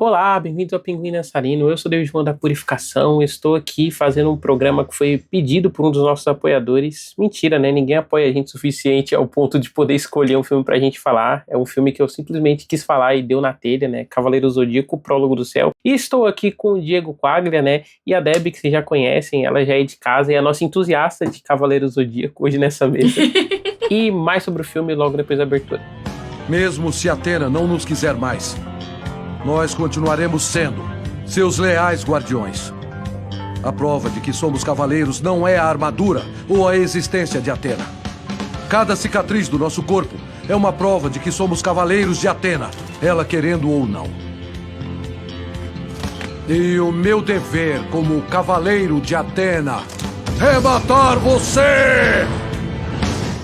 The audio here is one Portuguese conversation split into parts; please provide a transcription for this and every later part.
Olá, bem-vindo ao Pinguim Dançarino. Eu sou o David João da Purificação. Estou aqui fazendo um programa que foi pedido por um dos nossos apoiadores. Mentira, né? Ninguém apoia a gente o suficiente ao ponto de poder escolher um filme pra gente falar. É um filme que eu simplesmente quis falar e deu na telha, né? Cavaleiro Zodíaco, Prólogo do Céu. E estou aqui com o Diego Quaglia, né? E a Debbie, que vocês já conhecem, ela já é de casa e é a nossa entusiasta de Cavaleiro Zodíaco hoje nessa mesa. E mais sobre o filme logo depois da abertura. Mesmo se Athena não nos quiser mais, nós continuaremos sendo seus leais guardiões. A prova de que somos cavaleiros não é a armadura ou a existência de Athena. Cada cicatriz do nosso corpo é uma prova de que somos cavaleiros de Athena, ela querendo ou não. E o meu dever como cavaleiro de Athena é matar você!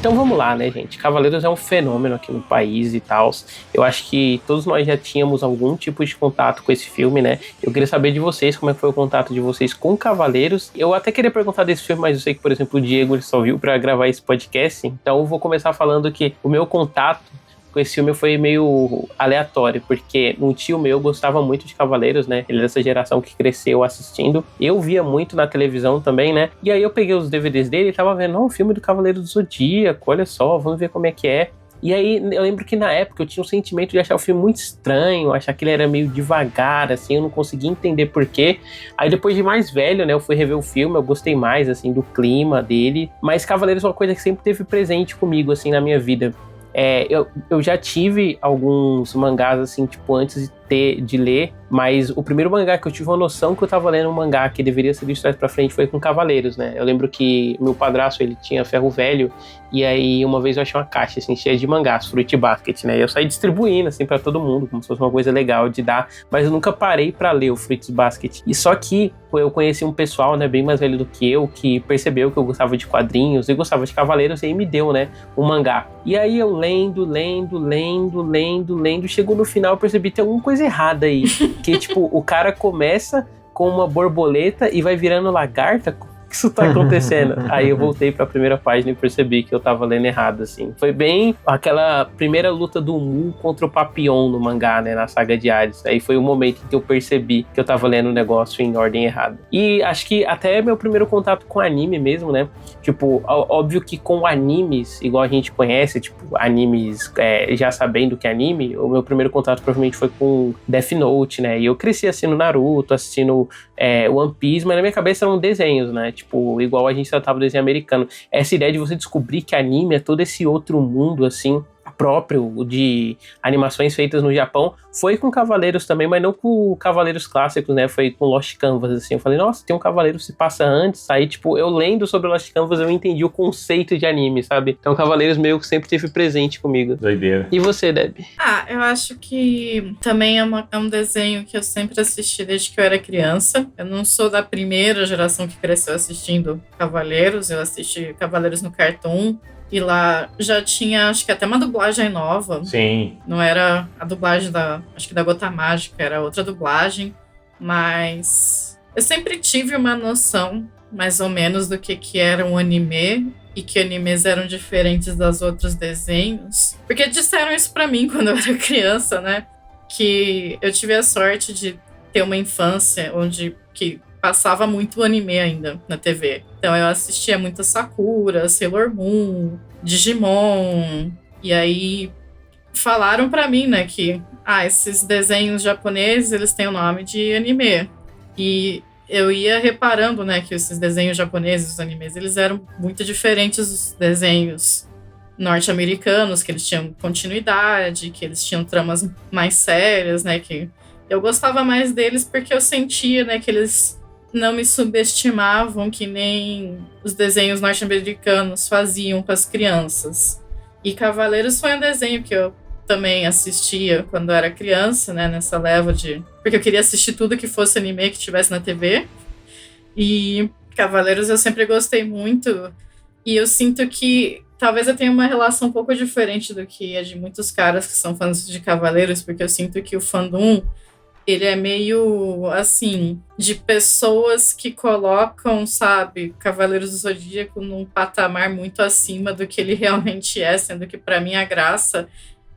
Então vamos lá, né, gente? Cavaleiros é um fenômeno aqui no país e tal. Eu acho que todos nós já tínhamos algum tipo de contato com esse filme, né? Eu queria saber de vocês, como é que foi o contato de vocês com Cavaleiros. Eu até queria perguntar desse filme, mas eu sei que, por exemplo, o Diego ele só viu pra gravar esse podcast. Então eu vou começar falando que o meu contato com esse filme foi meio aleatório, porque um tio meu gostava muito de Cavaleiros, né? Ele é dessa geração que cresceu assistindo. Eu via muito na televisão também, né? E aí eu peguei os DVDs dele e tava vendo, o filme do Cavaleiro do Zodíaco, olha só, vamos ver como é que é. E aí eu lembro que na época eu tinha um sentimento de achar o filme muito estranho, achar que ele era meio devagar, assim, eu não conseguia entender porquê. Aí depois de mais velho, né, eu fui rever o filme, eu gostei mais, assim, do clima dele. Mas Cavaleiros é uma coisa que sempre teve presente comigo, assim, na minha vida. Eu já tive alguns mangás, assim, tipo, antes de ler, mas o primeiro mangá que eu tive uma noção que eu tava lendo um mangá que deveria ser visto de trás pra frente foi com Cavaleiros, né? Eu lembro que meu padrasto, ele tinha ferro velho, e aí uma vez eu achei uma caixa, assim, cheia de mangás, Fruit Basket, né? E eu saí distribuindo, assim, pra todo mundo, como se fosse uma coisa legal de dar, mas eu nunca parei pra ler o Fruit Basket. E só que eu conheci um pessoal, né, bem mais velho do que eu, que percebeu que eu gostava de quadrinhos e gostava de Cavaleiros, e aí me deu, né, um mangá. E aí eu lendo, chegou no final, eu percebi que tem alguma coisa errada aí. Que, tipo, o cara começa com uma borboleta e vai virando lagarta. O que isso tá acontecendo? Aí eu voltei pra primeira página e percebi que eu tava lendo errado, assim. Foi bem aquela primeira luta do Mu contra o Papillon no mangá, né, na saga de Hades. Aí foi o momento em que eu percebi que eu tava lendo o negócio em ordem errada. E acho que até meu primeiro contato com anime mesmo, né, tipo, óbvio que com animes, igual a gente conhece, tipo, animes já sabendo que é anime, o meu primeiro contato provavelmente foi com Death Note, né, e eu cresci assistindo Naruto, assistindo One Piece, mas na minha cabeça eram desenhos, né, tipo, igual a gente tratava do desenho americano. Essa ideia de você descobrir que anime é todo esse outro mundo, assim, próprio de animações feitas no Japão, foi com Cavaleiros também, mas não com Cavaleiros clássicos, né, foi com Lost Canvas, assim, eu falei, nossa, tem um Cavaleiro que se passa antes, aí, tipo, eu lendo sobre Lost Canvas, eu entendi o conceito de anime, sabe? Então, Cavaleiros meio que sempre teve presente comigo. Doideira. E você, Debbie? Eu acho que também é um desenho que eu sempre assisti desde que eu era criança. Eu não sou da primeira geração que cresceu assistindo Cavaleiros, eu assisti Cavaleiros no Cartoon, e lá já tinha, acho que até uma dublagem nova. Sim. Não era a dublagem acho que da Gota Mágica, era outra dublagem. Mas eu sempre tive uma noção, mais ou menos, do que era um anime e que animes eram diferentes dos outros desenhos. Porque disseram isso pra mim quando eu era criança, né? Que eu tive a sorte de ter uma infância que passava muito anime ainda na TV. Então eu assistia muito Sakura, Sailor Moon, Digimon. E aí falaram pra mim, né, que esses desenhos japoneses, eles têm o nome de anime. E eu ia reparando, né, que esses desenhos japoneses, os animes, eles eram muito diferentes dos desenhos norte-americanos, que eles tinham continuidade, que eles tinham tramas mais sérias, né, que eu gostava mais deles porque eu sentia, né, que eles não me subestimavam que nem os desenhos norte-americanos faziam com as crianças. E Cavaleiros foi um desenho que eu também assistia quando eu era criança, né, nessa leva porque eu queria assistir tudo que fosse anime que tivesse na TV. E Cavaleiros eu sempre gostei muito. E eu sinto que talvez eu tenha uma relação um pouco diferente do que é de muitos caras que são fãs de Cavaleiros, porque eu sinto que o fandom, ele é meio, assim, de pessoas que colocam, sabe, Cavaleiros do Zodíaco num patamar muito acima do que ele realmente é, sendo que, pra mim, a graça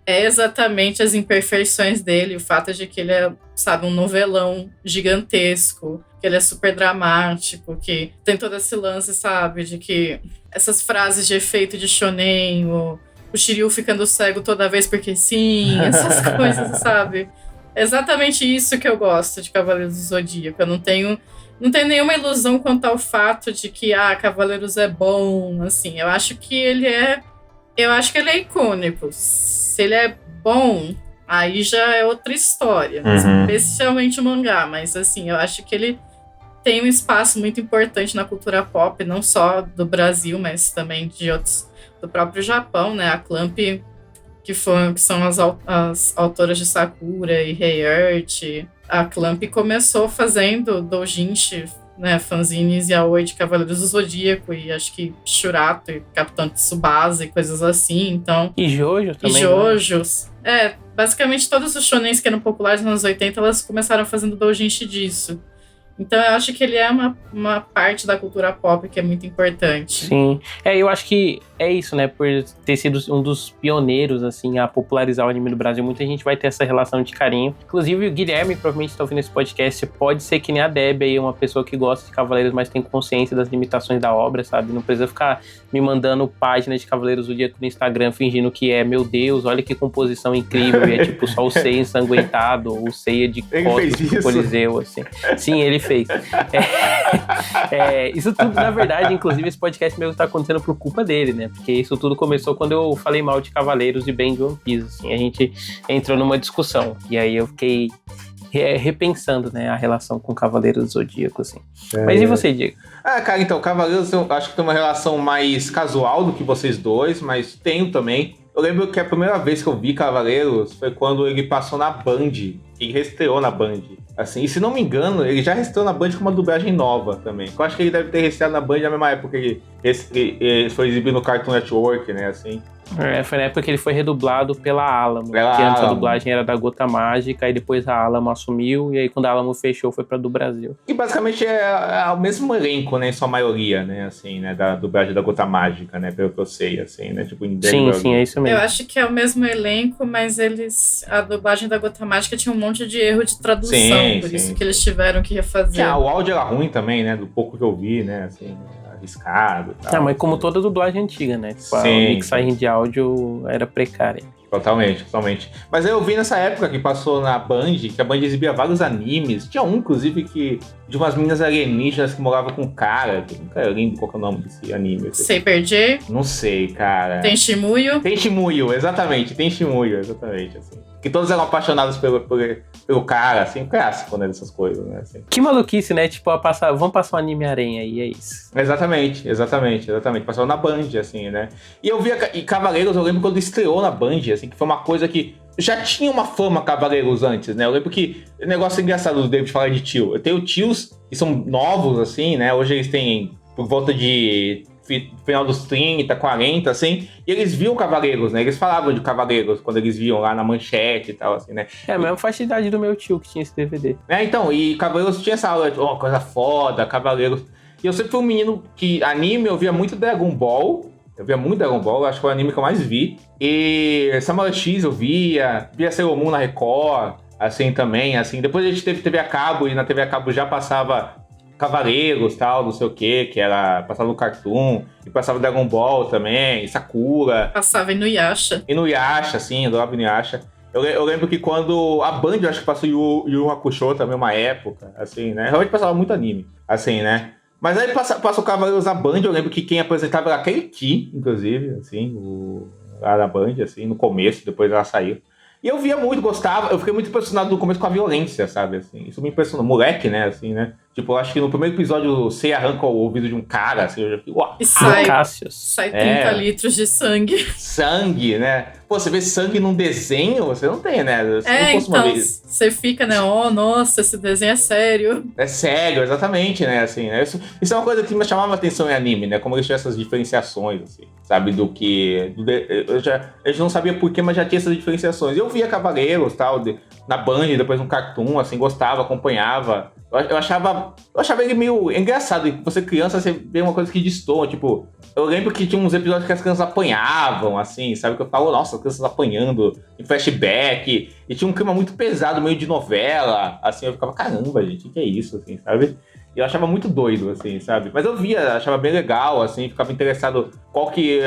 é exatamente as imperfeições dele, o fato de que ele é, sabe, um novelão gigantesco, que ele é super dramático, que tem todo esse lance, sabe, de que essas frases de efeito de shonen, o Shiryu ficando cego toda vez porque sim, essas coisas, sabe? É exatamente isso que eu gosto de Cavaleiros do Zodíaco. Eu não tenho nenhuma ilusão quanto ao fato de que Cavaleiros é bom, assim. Eu acho que ele é icônico. Se ele é bom, aí já é outra história, especialmente o mangá, mas assim, eu acho que ele tem um espaço muito importante na cultura pop, não só do Brasil, mas também de outros, do próprio Japão, né? A Clamp, que são as autoras de Sakura e Hey Earth. A Clamp começou fazendo doujinshi, né, fanzines yaoi de Cavaleiros do Zodíaco, e acho que Shurato e Capitão Tsubasa e coisas assim, então... E Jojo também. E Jojos. Né? Basicamente todos os shonens que eram populares nos anos 80, elas começaram fazendo doujinshi disso. Então eu acho que ele é uma parte da cultura pop que é muito importante. Sim. Eu acho que é isso, né? Por ter sido um dos pioneiros, assim, a popularizar o anime no Brasil, muita gente vai ter essa relação de carinho. Inclusive o Guilherme, provavelmente está ouvindo esse podcast, pode ser que nem a Debbie aí, uma pessoa que gosta de Cavaleiros, mas tem consciência das limitações da obra, sabe? Não precisa ficar me mandando páginas de Cavaleiros do Zodíaco no Instagram, fingindo que meu Deus, olha que composição incrível, e é tipo só o Seiya ensanguentado, ou o Seiya de costas do Coliseu, assim. Sim, ele fez. Isso tudo, na verdade, inclusive esse podcast mesmo tá acontecendo por culpa dele, né? Porque isso tudo começou quando eu falei mal de Cavaleiros e bem de One Piece, assim. A gente entrou numa discussão, e aí eu fiquei repensando, né, a relação com Cavaleiros do Zodíaco, assim. Mas e você, Diego? Cara, então, Cavaleiros eu acho que tem uma relação mais casual do que vocês dois, mas tenho também. Eu lembro que a primeira vez que eu vi Cavaleiros foi quando ele passou na Band, ele reestreou na Band. Assim, e se não me engano, ele já reestreou na Band com uma dublagem nova também. Eu acho que ele deve ter reestreado na Band na mesma época que ele foi exibido no Cartoon Network, né, assim. Foi na época que ele foi redublado pela Alamo, que antes a dublagem era da Gota Mágica, e depois a Alamo assumiu, e aí quando a Alamo fechou foi pra do Brasil. E basicamente é o mesmo elenco, né, em sua maioria, né, assim, né, da dublagem da Gota Mágica, né, pelo que eu sei, assim, né, tipo... Sim, é isso mesmo. Eu acho que é o mesmo elenco, mas a dublagem da Gota Mágica tinha um monte de erro de tradução, isso que eles tiveram que refazer. O áudio era ruim também, né, do pouco que eu vi, né, assim... arriscado e tal. Mas como toda dublagem antiga, né? Tipo, a mixagem de áudio era precária. Totalmente. Mas eu vi nessa época que passou na Band, que a Band exibia vários animes. Tinha um, inclusive, de umas meninas alienígenas que moravam com um cara, que nunca lembro qual que é o nome desse anime. Saber J? Não sei, cara. Tem Shimuyo, exatamente, assim. Que todos eram apaixonados pelo cara, assim, clássico, né, dessas coisas, né, assim. Que maluquice, né, tipo, vamos passar um anime-aranha aí, é isso. Exatamente, passou na Band, assim, né. E eu vi, e Cavaleiros, eu lembro quando estreou na Band, assim, que foi uma coisa que já tinha uma fama Cavaleiros antes, né, eu lembro que, negócio engraçado do David falar de tio, eu tenho tios que são novos, assim, né, hoje eles têm por volta de... final dos 30, 40, assim, e eles viam Cavaleiros, né? Eles falavam de Cavaleiros quando eles viam lá na manchete e tal, assim, né? A mesma faixa de idade do meu tio que tinha esse DVD. Então, e Cavaleiros tinha essa aula de, coisa foda, Cavaleiros. E eu sempre fui um menino que anime, eu via muito Dragon Ball, acho que foi o anime que eu mais vi. E Samurai X eu via Sailor Moon na Record, assim, também, assim. Depois a gente teve TV a cabo, e na TV a cabo já passava Cavaleiros, tal, não sei o que era... Passava no Cartoon, e passava Dragon Ball também, Sakura. Passava Inuyasha. Inuyasha, sim, eu adorava Inuyasha. Eu lembro que quando a Band, eu acho que passou Yu Hakusho também, uma época, assim, né? Realmente passava muito anime, assim, né? Mas aí passou Cavaleiros na Band, eu lembro que quem apresentava era aquele Ki, inclusive, assim, lá na Band, assim, no começo, depois ela saiu. E eu via muito, gostava, eu fiquei muito impressionado no começo com a violência, sabe, assim, isso me impressionou, moleque, né, assim, né, tipo, eu acho que no primeiro episódio o Sei arranca o ouvido de um cara, assim, eu já fiquei, uau, e sai 30 litros de sangue, né, pô, você vê sangue num desenho, você não tem, né, você então, você fica, né, nossa, esse desenho é sério. É sério, exatamente, né, assim, né, isso é uma coisa que me chamava a atenção em anime, né, como eles tinham essas diferenciações, assim, sabe, a gente não sabia porquê, mas já tinha essas diferenciações. Eu via Cavaleiros, tal, na Band, depois no Cartoon, assim, gostava, acompanhava, Eu achava ele meio engraçado. E você criança, você vê uma coisa que destoa, tipo... Eu lembro que tinha uns episódios que as crianças apanhavam, assim, sabe? Que eu falo, nossa, as crianças apanhando em flashback. E tinha um clima muito pesado, meio de novela, assim. Eu ficava, caramba, gente, o que é isso, assim, sabe? E eu achava muito doido, assim, sabe? Mas eu via, achava bem legal, assim, ficava interessado o que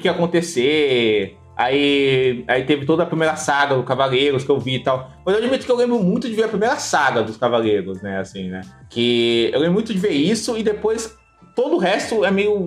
ia acontecer. Aí teve toda a primeira saga do Cavaleiros que eu vi e tal. Mas eu admito que eu lembro muito de ver a primeira saga dos Cavaleiros, né, assim, né? Que eu lembro muito de ver isso e depois todo o resto é meio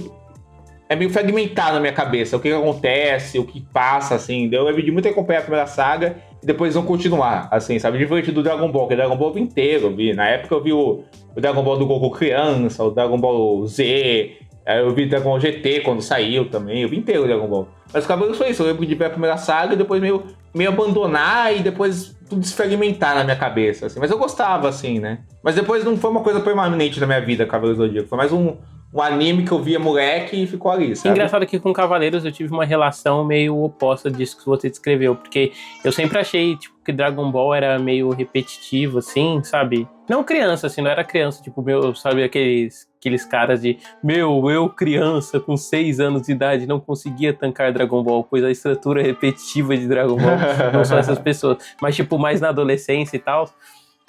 fragmentado na minha cabeça. O que acontece, o que passa, assim. Eu lembro de muito acompanhar a primeira saga e depois não continuar, assim, sabe? Diferente do Dragon Ball, que o Dragon Ball eu vi inteiro, eu vi. Na época eu vi o Dragon Ball do Goku criança, o Dragon Ball Z, eu vi Dragon Ball GT quando saiu também, eu vi inteiro o Dragon Ball. Mas o Cavaleiros foi isso, eu lembro de ver a primeira saga e depois meio abandonar e depois tudo desfragmentar na minha cabeça, assim. Mas eu gostava, assim, né? Mas depois não foi uma coisa permanente na minha vida, Cavaleiros do Zodíaco. Foi mais um anime que eu via moleque e ficou ali, sabe? Engraçado que com Cavaleiros eu tive uma relação meio oposta disso que você descreveu, porque eu sempre achei, tipo, que Dragon Ball era meio repetitivo, assim, sabe? Não criança, assim, não era criança, tipo, sabe, aqueles caras de, eu criança com 6 anos de idade não conseguia tancar Dragon Ball, pois a estrutura repetitiva de Dragon Ball não são essas pessoas. Mas, tipo, mais na adolescência e tal,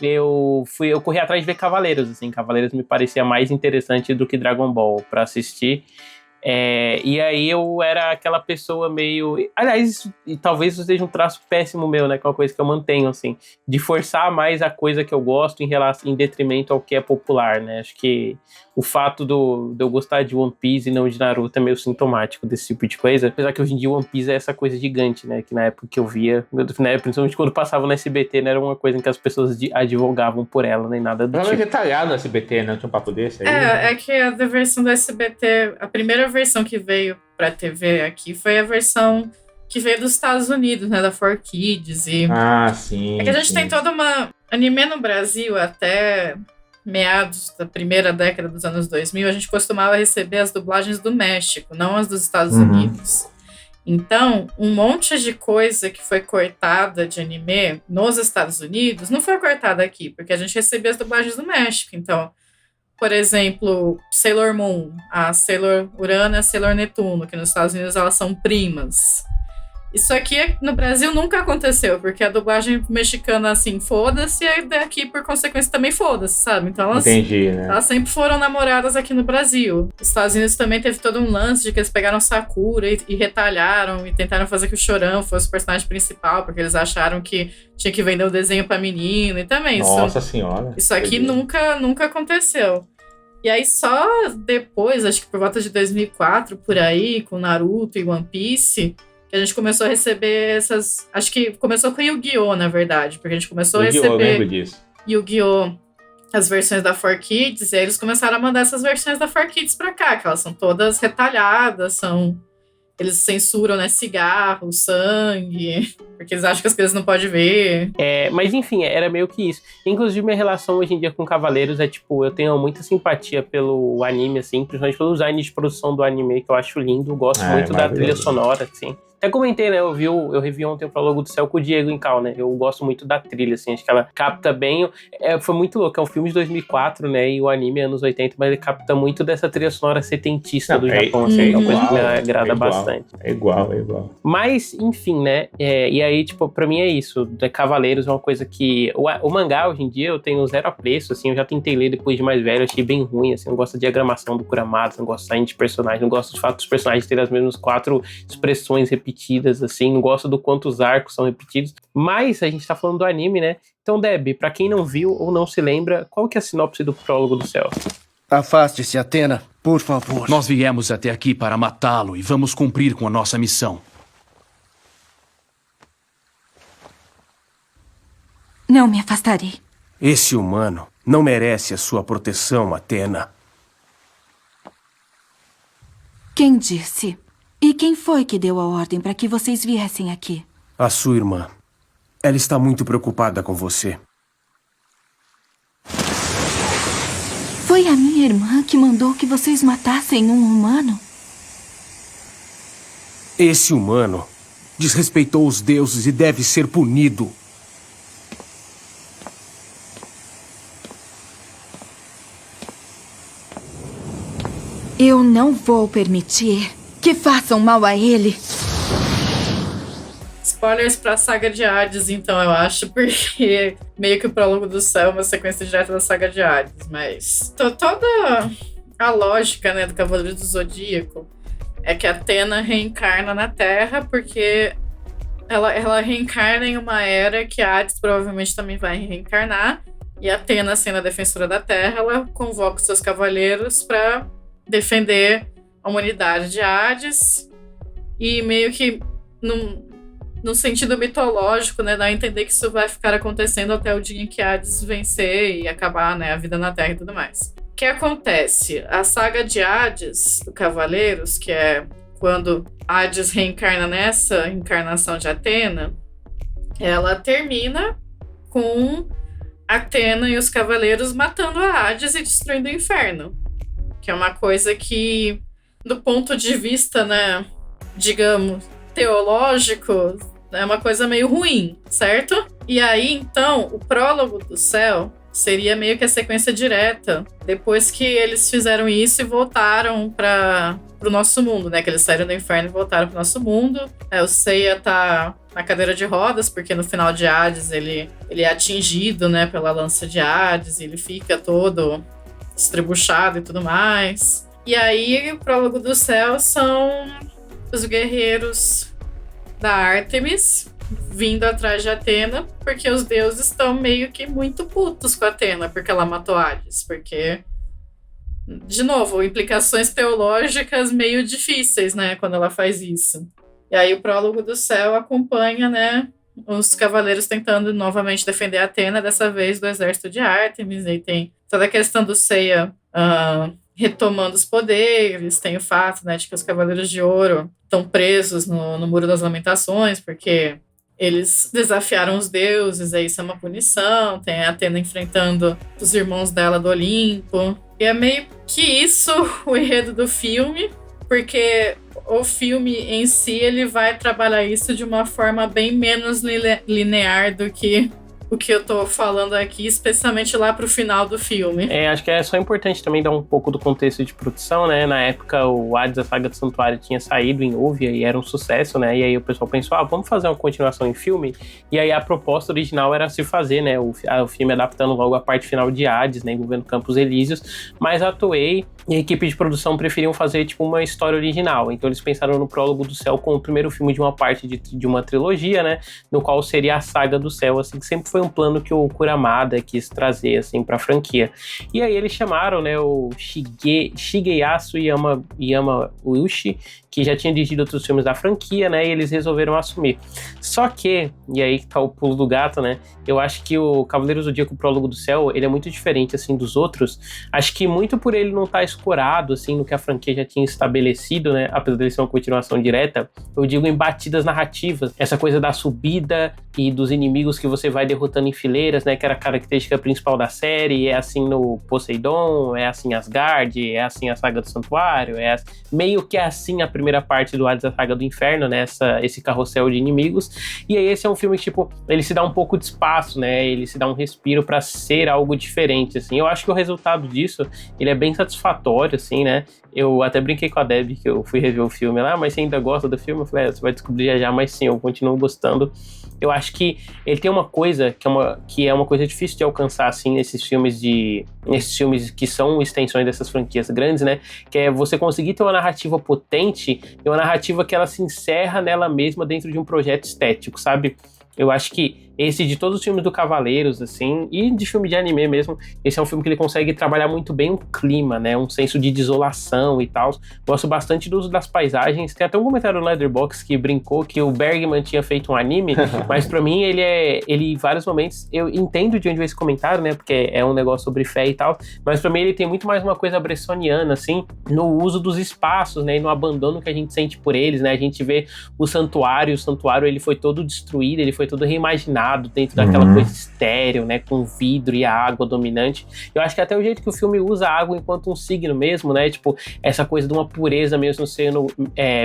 eu corri atrás de ver Cavaleiros, assim. Cavaleiros me parecia mais interessante do que Dragon Ball pra assistir. E aí eu era aquela pessoa meio... Aliás, isso, e talvez isso seja um traço péssimo meu, né? Que é uma coisa que eu mantenho, assim. De forçar mais a coisa que eu gosto em detrimento ao que é popular, né? Acho que o fato de eu gostar de One Piece e não de Naruto é meio sintomático desse tipo de coisa. Apesar que hoje em dia One Piece é essa coisa gigante, né? Que na época que eu via, né, principalmente quando passava no SBT, né, era uma coisa em que as pessoas advogavam por ela, nem nada do tipo. tipo. Detalhado no SBT, né? Tinha um papo desse aí. É que a versão do SBT, a primeira versão que veio pra TV aqui foi a versão que veio dos Estados Unidos, né? Da 4Kids. Sim. É que a gente tem toda uma... Anime no Brasil até meados da primeira década dos anos 2000, a gente costumava receber as dublagens do México, não as dos Estados Unidos. Então, um monte de coisa que foi cortada de anime nos Estados Unidos não foi cortada aqui, porque a gente recebia as dublagens do México. Então, por exemplo, Sailor Moon, a Sailor Urano e a Sailor Netuno, que nos Estados Unidos elas são primas. Isso aqui no Brasil nunca aconteceu, porque a dublagem mexicana, assim, foda-se, e daqui, por consequência, também foda-se, sabe? Então Entendi, né? Elas sempre foram namoradas aqui no Brasil. Os Estados Unidos também teve todo um lance de que eles pegaram Sakura e retalharam e tentaram fazer que o Chorão fosse o personagem principal, porque eles acharam que tinha que vender o desenho pra menino e também. Nossa senhora. Isso aqui nunca aconteceu. E aí só depois, acho que por volta de 2004, por aí, com Naruto e One Piece, que a gente começou a receber essas... Acho que começou com Yu-Gi-Oh!, na verdade, porque a gente começou a receber... Eu lembro disso. Yu-Gi-Oh! As versões da 4Kids, e aí eles começaram a mandar essas versões da 4Kids pra cá, que elas são todas retalhadas, eles censuram, né, cigarro, sangue, porque eles acham que as crianças não podem ver. Mas enfim, era meio que isso. Inclusive, minha relação hoje em dia com Cavaleiros é tipo, eu tenho muita simpatia pelo anime, assim, principalmente pelo design de produção do anime, que eu acho lindo, gosto muito da trilha sonora, assim. Até comentei, né, eu revi ontem o Logo do Céu com o Diego em Cal, né, eu gosto muito da trilha, assim, acho que ela capta bem, foi muito louco, é um filme de 2004, né, e o anime é anos 80, mas ele capta muito dessa trilha sonora setentista do Japão, assim, é uma coisa que me agrada bastante. É igual. Mas, enfim, né, e aí, tipo, pra mim é isso, Cavaleiros é uma coisa que, o mangá, hoje em dia, eu tenho zero apreço, assim, eu já tentei ler depois de mais velho, achei bem ruim, assim, não gosto da diagramação do Kuramato, não gosto de personagens, não gosto do fato dos personagens terem as mesmas 4 expressões repetidas, assim, não gosto do quanto os arcos são repetidos, mas a gente tá falando do anime, né? Então, Deb, pra quem não viu ou não se lembra, qual que é a sinopse do Prólogo do Céu? Afaste-se, Atena, por favor. Nós viemos até aqui para matá-lo e vamos cumprir com a nossa missão. Não me afastarei. Esse humano não merece a sua proteção, Atena. Quem disse? E quem foi que deu a ordem para que vocês viessem aqui? A sua irmã. Ela está muito preocupada com você. Foi a minha irmã que mandou que vocês matassem um humano? Esse humano desrespeitou os deuses e deve ser punido. Eu não vou permitir que façam mal a ele. Spoilers pra saga de Hades, então, eu acho, porque meio que o Prólogo do Céu é uma sequência direta da saga de Hades, mas toda a lógica, né, do Cavaleiro do Zodíaco é que Atena reencarna na Terra, porque ela reencarna em uma era que Hades provavelmente também vai reencarnar, e Atena, sendo a defensora da Terra, ela convoca os seus cavaleiros para defender a humanidade de Hades, e meio que no sentido mitológico, né, dá a entender que isso vai ficar acontecendo até o dia em que Hades vencer e acabar, né, a vida na Terra e tudo mais. O que acontece? A saga de Hades, do Cavaleiros, que é quando Hades reencarna nessa encarnação de Atena, ela termina com Atena e os Cavaleiros matando a Hades e destruindo o inferno. Que é uma coisa que, do ponto de vista, né, digamos, teológico, é uma coisa meio ruim, certo? E aí, então, o Prólogo do Céu seria meio que a sequência direta, depois que eles fizeram isso e voltaram para o nosso mundo, né? Que eles saíram do inferno e voltaram para o nosso mundo. O Seiya tá na cadeira de rodas, porque no final de Hades ele é atingido, né, pela lança de Hades, ele fica todo estrebuchado e tudo mais. E aí, o Prólogo do Céu são os guerreiros da Ártemis vindo atrás de Atena, porque os deuses estão meio que muito putos com a Atena, porque ela matou Hades, porque, de novo, implicações teológicas meio difíceis, né, quando ela faz isso. E aí o Prólogo do Céu acompanha, né, os cavaleiros tentando novamente defender a Atena, dessa vez do exército de Ártemis, e tem toda a questão do Seiya retomando os poderes, tem o fato, né, de que os Cavaleiros de Ouro estão presos no Muro das Lamentações, porque eles desafiaram os deuses, aí isso é uma punição, tem a Atena enfrentando os irmãos dela do Olimpo, e é meio que isso o enredo do filme, porque o filme em si, ele vai trabalhar isso de uma forma bem menos linear do que o que eu tô falando aqui, especialmente lá pro final do filme. Acho que é só importante também dar um pouco do contexto de produção, né? Na época, o Hades, a Saga do Santuário, tinha saído em Óvia e era um sucesso, né? E aí o pessoal pensou, vamos fazer uma continuação em filme? E aí a proposta original era se fazer, né? O filme adaptando logo a parte final de Hades, né? Envolvendo Campos Elíseos, mas a Toei e a equipe de produção preferiam fazer, tipo, uma história original. Então eles pensaram no Prólogo do Céu como o primeiro filme de uma parte de uma trilogia, né? No qual seria a Saga do Céu, assim, que sempre foi um plano que o Kuramada quis trazer, assim, pra franquia. E aí eles chamaram, né, o Shigeyasu Yamauchi, que já tinha dirigido outros filmes da franquia, né, e eles resolveram assumir. Só que, e aí tá o pulo do gato, né, eu acho que o Cavaleiro do Zodíaco Prólogo do Céu, ele é muito diferente, assim, dos outros. Acho que muito por ele não estar escorado, assim, no que a franquia já tinha estabelecido, né, apesar dele ser uma continuação direta, eu digo em batidas narrativas, essa coisa da subida e dos inimigos que você vai derrotando em fileiras, né, que era a característica principal da série, é assim no Poseidon, é assim Asgard, é assim a Saga do Santuário, meio que é assim a primeira parte do Hades, a Saga do Inferno, né, esse carrossel de inimigos. E aí esse é um filme que, tipo, ele se dá um pouco de espaço, né, ele se dá um respiro pra ser algo diferente, assim. Eu acho que o resultado disso, ele é bem satisfatório, assim, né. Eu até brinquei com a Deb, que eu fui rever o filme lá, mas você ainda gosta do filme? Eu falei, você vai descobrir já, mas sim, eu continuo gostando. Eu acho que ele tem uma coisa que é uma coisa difícil de alcançar, assim, nesses filmes que são extensões dessas franquias grandes, né? Que é você conseguir ter uma narrativa potente e uma narrativa que ela se encerra nela mesma dentro de um projeto estético, sabe? Eu acho que esse, de todos os filmes do Cavaleiros, assim, e de filme de anime mesmo, esse é um filme que ele consegue trabalhar muito bem o clima, né, um senso de desolação e tal. Gosto bastante do uso das paisagens. Tem até um comentário no Letterboxd que brincou que o Bergman tinha feito um anime, mas pra mim ele em vários momentos, eu entendo de onde veio esse comentário, né, porque é um negócio sobre fé e tal, mas pra mim ele tem muito mais uma coisa bressoniana, assim, no uso dos espaços, né, e no abandono que a gente sente por eles, né. A gente vê o santuário ele foi todo destruído, ele foi todo reimaginado, confinado dentro daquela coisa estéril, né, com vidro e a água dominante. Eu acho que até o jeito que o filme usa a água enquanto um signo mesmo, né, tipo, essa coisa de uma pureza mesmo sendo,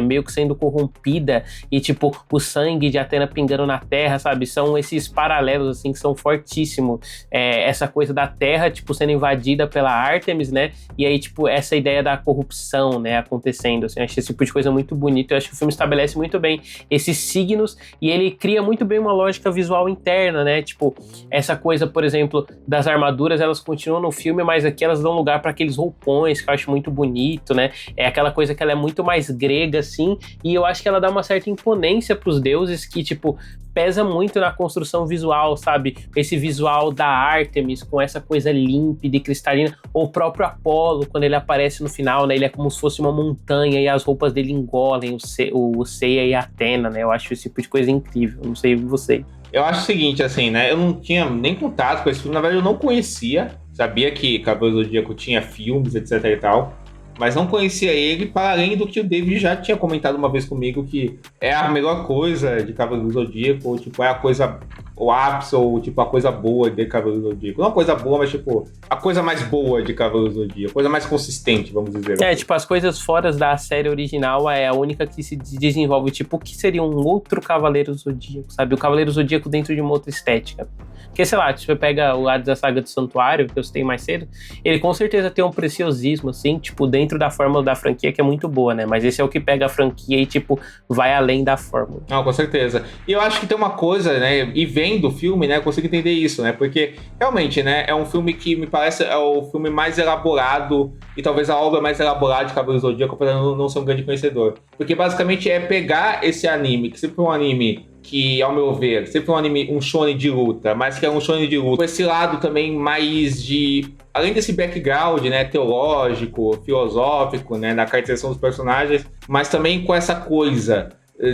meio que sendo corrompida, e tipo, o sangue de Atena pingando na terra, sabe, são esses paralelos, assim, que são fortíssimos, essa coisa da terra, tipo, sendo invadida pela Ártemis, né, e aí, tipo, essa ideia da corrupção, né, acontecendo, assim, eu acho esse tipo de coisa muito bonito. Eu acho que o filme estabelece muito bem esses signos, e ele cria muito bem uma lógica visual interna, né, tipo, essa coisa, por exemplo, das armaduras, elas continuam no filme, mas aqui elas dão lugar para aqueles roupões, que eu acho muito bonito, né, é aquela coisa que ela é muito mais grega, assim, e eu acho que ela dá uma certa imponência pros deuses, que, tipo, pesa muito na construção visual, sabe? Esse visual da Ártemis, com essa coisa límpida e cristalina, ou o próprio Apolo, quando ele aparece no final, né? Ele é como se fosse uma montanha e as roupas dele engolem o Ceia e a Atena, né? Eu acho esse tipo de coisa incrível, não sei você. Eu acho o seguinte, assim, né? Eu não tinha nem contato com esse filme, na verdade eu não conhecia. Sabia que Cavaleiros do Zodíaco tinha filmes, etc e tal, mas não conhecia ele, para além do que o David já tinha comentado uma vez comigo, que é a melhor coisa de Cavaleiros do Zodíaco, ou tipo, é a coisa, o ápice, ou tipo, a coisa boa de Cavaleiros do Zodíaco. Não a coisa boa, mas tipo, a coisa mais boa de Cavaleiros do Zodíaco, a coisa mais consistente, vamos dizer assim. Tipo, as coisas fora da série original é a única que se desenvolve, tipo, o que seria um outro Cavaleiro Zodíaco, sabe? O Cavaleiro Zodíaco dentro de uma outra estética. Porque, sei lá, se você pega o lado da saga do Santuário, que eu citei mais cedo, ele com certeza tem um preciosismo, assim, tipo, dentro da fórmula da franquia, que é muito boa, né? Mas esse é o que pega a franquia e, tipo, vai além da fórmula. Não, com certeza. E eu acho que tem uma coisa, né? E vendo o filme, né? Eu consigo entender isso, né? Porque, realmente, né? É um filme que me parece é o filme mais elaborado e talvez a obra mais elaborada de Cavaleiros do Zodíaco, apesar de eu não ser um grande conhecedor. Porque, basicamente, é pegar esse anime, que sempre foi um anime que, ao meu ver, sempre foi um anime, um shonen de luta, mas que é um shonen de luta com esse lado também mais de... Além desse background, né, teológico, filosófico, né, na caracterização dos personagens, mas também com essa coisa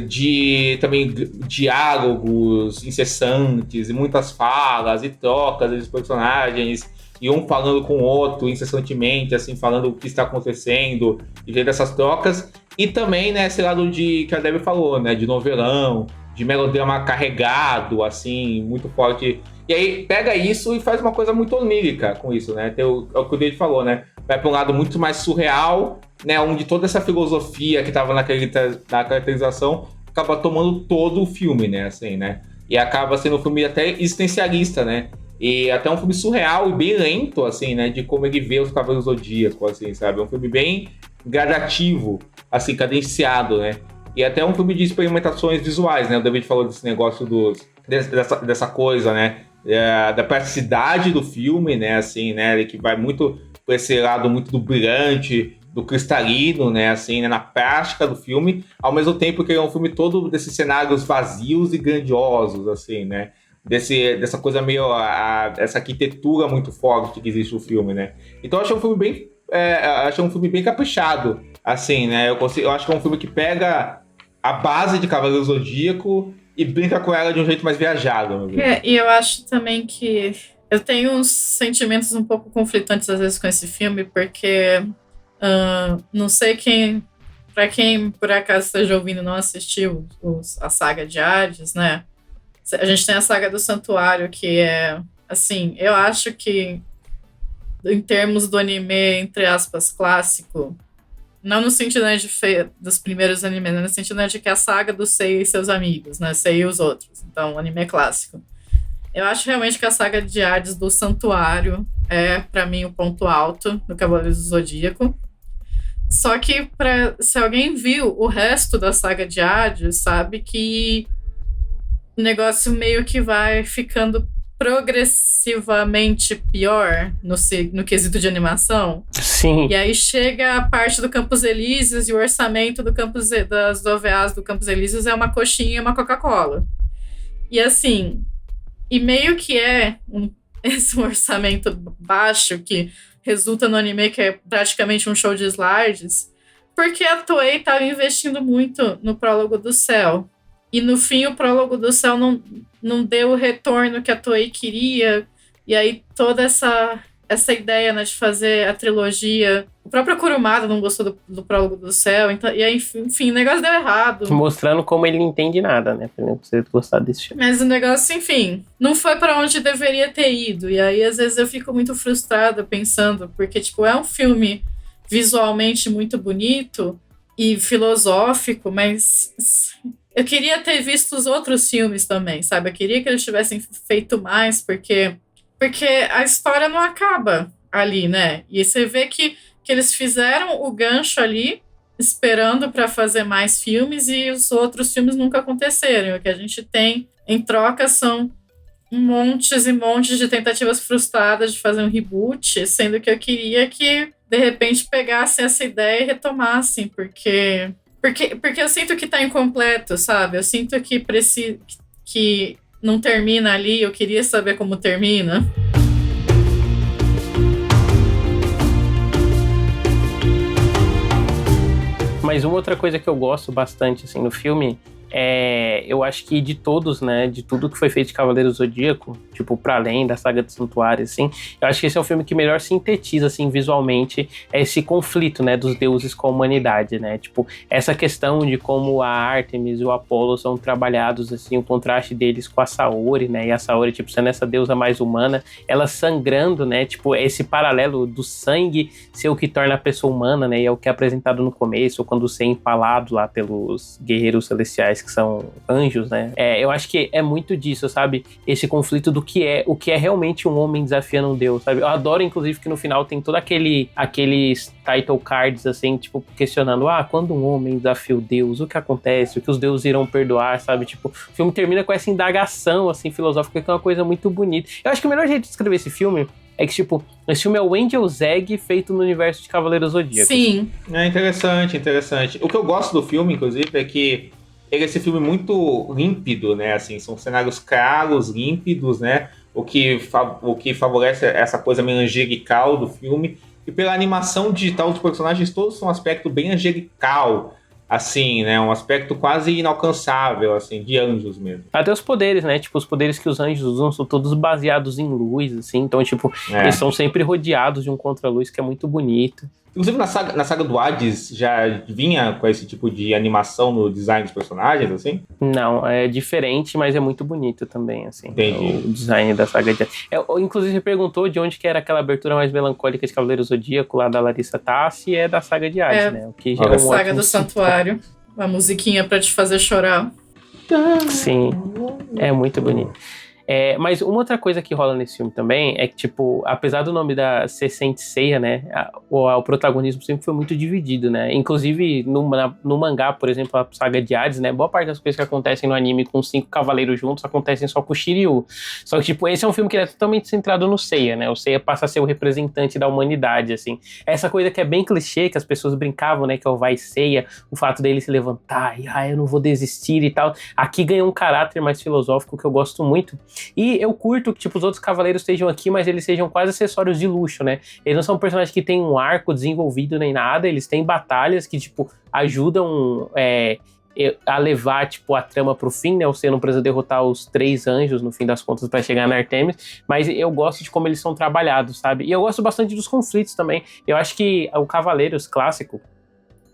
de também diálogos incessantes e muitas falas e trocas dos personagens, e um falando com o outro incessantemente, assim, falando o que está acontecendo, e vendo essas trocas. E também, né, esse lado que a Debbie falou, né, de novelão, de melodrama carregado, assim, muito forte. E aí pega isso e faz uma coisa muito onírica com isso, né? É o que o David falou, né? Vai para um lado muito mais surreal, né? Onde toda essa filosofia que estava na caracterização acaba tomando todo o filme, né? Assim, né? E acaba sendo um filme até existencialista, né? E até um filme surreal e bem lento, assim, né? De como ele vê os Cavaleiros do Zodíaco, assim, sabe? É um filme bem gradativo, assim, cadenciado, né? E até um filme de experimentações visuais, né? O David falou desse negócio dessa coisa, né? Da praticidade do filme, né? Assim, né? Que vai muito por esse lado muito do brilhante, do cristalino, né? Assim, né? Na prática do filme, ao mesmo tempo que é um filme todo desses cenários vazios e grandiosos, assim, né? Dessa coisa meio... essa arquitetura muito forte que existe no filme, né? Então eu achei um filme bem... achei um filme bem caprichado, assim, né? Eu acho que é um filme que pega a base de Cavaleiro Zodíaco e brinca com ela de um jeito mais viajado. E eu acho também que eu tenho uns sentimentos um pouco conflitantes às vezes com esse filme, porque não sei pra quem por acaso esteja ouvindo não assistiu a saga de Hades, né? A gente tem a saga do Santuário, que é, assim, eu acho que em termos do anime, entre aspas, clássico, não no sentido, né, dos primeiros animes, mas no sentido, né, de que a saga do Sei e seus amigos, né, Sei e os outros. Então, o anime é clássico. Eu acho realmente que a saga de Hades do Santuário é, pra mim, o ponto alto do Cavaleiros do Zodíaco. Só que, se alguém viu o resto da saga de Hades, sabe que o negócio meio que vai ficando progressivamente pior no quesito de animação. Sim. E aí chega a parte do Campos Elíseos e o orçamento das OVAs do Campos Elíseos é uma coxinha e uma Coca-Cola. E assim, e meio que esse orçamento baixo que resulta no anime que é praticamente um show de slides, porque a Toei estava investindo muito no Prólogo do Céu. E no fim, o Prólogo do Céu não deu o retorno que a Toei queria. E aí toda essa essa ideia, né, de fazer a trilogia. O próprio Kurumada não gostou do Prólogo do Céu, então, e aí, enfim, o negócio deu errado. Mostrando como ele não entende nada, né? Pra não você gostar desse filme. Mas o negócio, enfim, não foi pra onde deveria ter ido. E aí, às vezes, eu fico muito frustrada pensando, porque, tipo, é um filme visualmente muito bonito e filosófico, mas eu queria ter visto os outros filmes também, sabe? Eu queria que eles tivessem feito mais, porque a história não acaba ali, né? E você vê que eles fizeram o gancho ali, esperando para fazer mais filmes, e os outros filmes nunca aconteceram. O que a gente tem em troca são montes e montes de tentativas frustradas de fazer um reboot, sendo que eu queria que, de repente, pegassem essa ideia e retomassem, porque eu sinto que tá incompleto, sabe? Eu sinto que não termina ali, eu queria saber como termina. Mas uma outra coisa que eu gosto bastante, assim, no filme eu acho que de todos, né, de tudo que foi feito de Cavaleiro Zodíaco, tipo, pra além da saga do Santuário, assim, eu acho que esse é o filme que melhor sintetiza, assim, visualmente, esse conflito, né, dos deuses com a humanidade, né, tipo, essa questão de como a Ártemis e o Apolo são trabalhados, assim, o contraste deles com a Saori, né, e a Saori, tipo, sendo essa deusa mais humana, ela sangrando, né, tipo, esse paralelo do sangue ser o que torna a pessoa humana, né, e é o que é apresentado no começo, ou quando ser empalado lá pelos guerreiros celestiais, que são anjos, né? Eu acho que é muito disso, sabe? Esse conflito do o que é realmente um homem desafiando um deus, sabe? Eu adoro, inclusive, que no final tem todo aqueles title cards, assim, tipo, questionando, quando um homem desafia o deus, o que acontece? O que os deuses irão perdoar, sabe? Tipo, o filme termina com essa indagação, assim, filosófica, que é uma coisa muito bonita. Eu acho que o melhor jeito de escrever esse filme é que, tipo, esse filme é o Angel Zeg feito no universo de Cavaleiros Zodíacos. Sim. É interessante. O que eu gosto do filme, inclusive, é que ele é esse filme muito límpido, né? Assim, são cenários claros, límpidos, né? O que favorece essa coisa meio angelical do filme. E pela animação digital dos personagens, todos são um aspecto bem angelical, assim, né? Um aspecto quase inalcançável, assim, de anjos mesmo. Até os poderes, né? Tipo, os poderes que os anjos usam são todos baseados em luz, assim. Então, tipo, eles são sempre rodeados de um contra-luz que é muito bonito. Inclusive, na saga do Hades, já vinha com esse tipo de animação no design dos personagens, assim? Não, é diferente, mas é muito bonito também, assim. Entendi. O design da saga de Hades. Inclusive, você perguntou de onde que era aquela abertura mais melancólica de Cavaleiro Zodíaco, lá da Larissa Tassi, é da saga de Hades, né? O que já é a saga do Santuário. Uma musiquinha pra te fazer chorar. Sim, é muito bonito. Mas uma outra coisa que rola nesse filme também é que, tipo, apesar do nome da Sessente Seiya, né, o protagonismo sempre foi muito dividido, né, inclusive no mangá, por exemplo, a saga de Hades, né, boa parte das coisas que acontecem no anime com 5 cavaleiros juntos acontecem só com o Shiryu, só que, tipo, esse é um filme que é totalmente centrado no Seiya, né, o Seiya passa a ser o representante da humanidade, assim, essa coisa que é bem clichê, que as pessoas brincavam, né, que é o Vai Seiya, o fato dele se levantar e, eu não vou desistir e tal, aqui ganha um caráter mais filosófico que eu gosto muito. E eu curto que, tipo, os outros cavaleiros estejam aqui, mas eles sejam quase acessórios de luxo, né? Eles não são personagens que têm um arco desenvolvido nem nada, eles têm batalhas que, tipo, ajudam a levar, tipo, a trama pro fim, né? Você não precisa derrotar os 3 anjos, no fim das contas, pra chegar na Artemis, mas eu gosto de como eles são trabalhados, sabe? E eu gosto bastante dos conflitos também. Eu acho que o Cavaleiros clássico,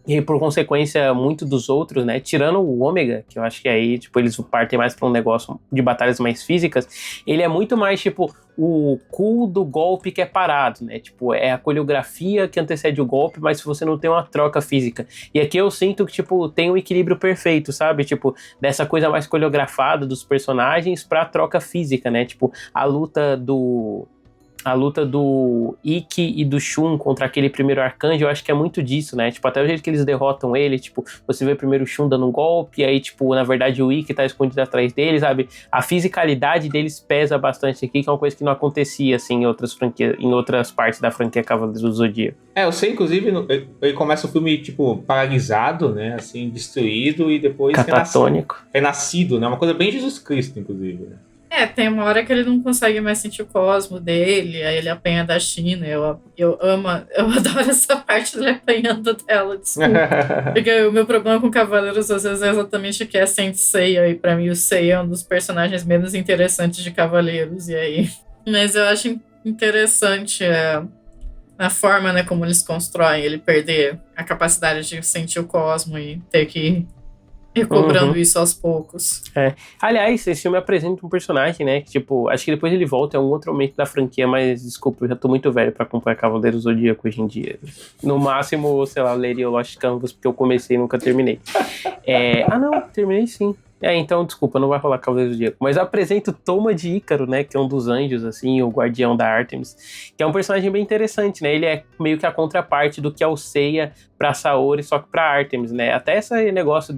e por consequência muito dos outros, né, tirando o Ômega, que eu acho que aí, tipo, eles partem mais pra um negócio de batalhas mais físicas, ele é muito mais, tipo, o cool do golpe que é parado, né, tipo, é a coreografia que antecede o golpe, mas se você não tem uma troca física. E aqui eu sinto que, tipo, tem um equilíbrio perfeito, sabe, tipo, dessa coisa mais coreografada dos personagens pra troca física, né, tipo, a luta do Ikki e do Shun contra aquele primeiro arcanjo, eu acho que é muito disso, né? Tipo, até o jeito que eles derrotam ele, tipo, você vê primeiro o Shun dando um golpe, e aí, tipo, na verdade o Ikki tá escondido atrás dele, sabe? A fisicalidade deles pesa bastante aqui, que é uma coisa que não acontecia, assim, em outras partes da franquia Cavaleiros do Zodíaco. Eu sei, inclusive, ele começa o filme, tipo, paralisado, né? Assim, destruído, e depois catatônico. Renascido, né? Uma coisa bem Jesus Cristo, inclusive, né? Tem uma hora que ele não consegue mais sentir o cosmo dele, aí ele apanha da China. Eu adoro essa parte dele apanhando dela, desculpa. Porque o meu problema com Cavaleiros às vezes é exatamente que é Saint Seiya, e pra mim o Seiya é um dos personagens menos interessantes de Cavaleiros, e aí... Mas eu acho interessante a forma, né, como eles constroem ele perder a capacidade de sentir o cosmo e ter que ir recobrando isso aos poucos. Aliás, esse filme apresenta um personagem, né, que, tipo, acho que depois ele volta em um outro momento da franquia, mas, desculpa, eu já tô muito velho pra acompanhar Cavaleiro do Zodíaco hoje em dia. No máximo, sei lá, eu leria o Lost Canvas, porque eu comecei e nunca terminei. Não, terminei sim. Então, desculpa, não vai rolar Cavaleiro do Zodíaco. Mas apresenta o Toma de Ícaro, né, que é um dos anjos, assim, o guardião da Artemis, que é um personagem bem interessante, né, ele é meio que a contraparte do que é o Seiya pra Saori, só que pra Artemis, né, até esse negócio,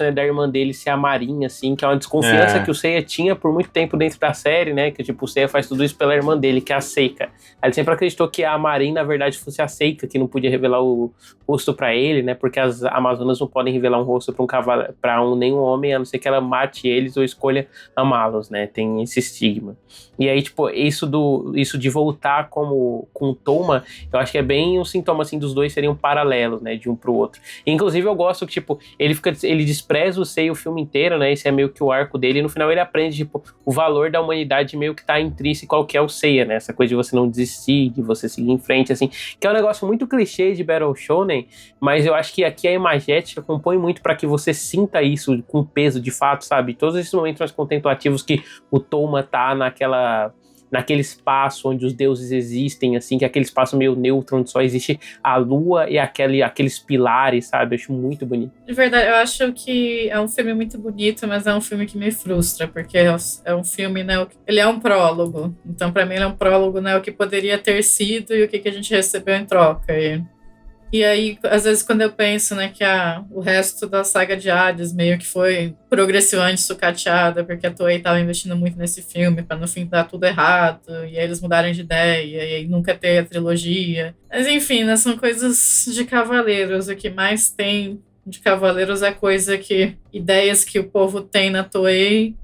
né, da irmã dele ser a Marinha, assim, que é uma desconfiança que o Seiya tinha por muito tempo dentro da série, né, que tipo, o Seiya faz tudo isso pela irmã dele, que é a Seika. Ele sempre acreditou que a Marin, na verdade, fosse a Seika, que não podia revelar o rosto pra ele, né, porque as Amazonas não podem revelar um rosto pra um cavalo, nenhum homem, a não ser que ela mate eles ou escolha amá-los, né, tem esse estigma. E aí, tipo, isso de voltar com o Toma, eu acho que é bem um sintoma, assim, dos dois seriam paralelos, né, de um pro outro. Inclusive, eu gosto que, tipo, ele despreza o Seiya o filme inteiro, né, esse é meio que o arco dele, e no final ele aprende, tipo, o valor da humanidade meio que tá intrínseco ao que é o Seiya, né, essa coisa de você não desistir, de você seguir em frente, assim, que é um negócio muito clichê de Battle Shonen, mas eu acho que aqui a imagética compõe muito pra que você sinta isso com peso de fato, sabe, todos esses momentos mais contemplativos que o Toma tá naquele espaço onde os deuses existem, assim, que é aquele espaço meio neutro, onde só existe a lua e aqueles pilares, sabe? Eu acho muito bonito. De verdade, eu acho que é um filme muito bonito, mas é um filme que me frustra, porque é um filme, né, ele é um prólogo. Então, pra mim, ele é um prólogo, né, o que poderia ter sido e o que a gente recebeu em troca. E aí, às vezes, quando eu penso, né, que o resto da saga de Hades meio que foi progressivamente sucateada, porque a Toei estava investindo muito nesse filme para no fim dar tudo errado, e aí eles mudaram de ideia, e aí nunca ter a trilogia. Mas enfim, né, são coisas de Cavaleiros. O que mais tem de Cavaleiros é ideias que o povo tem na Toei,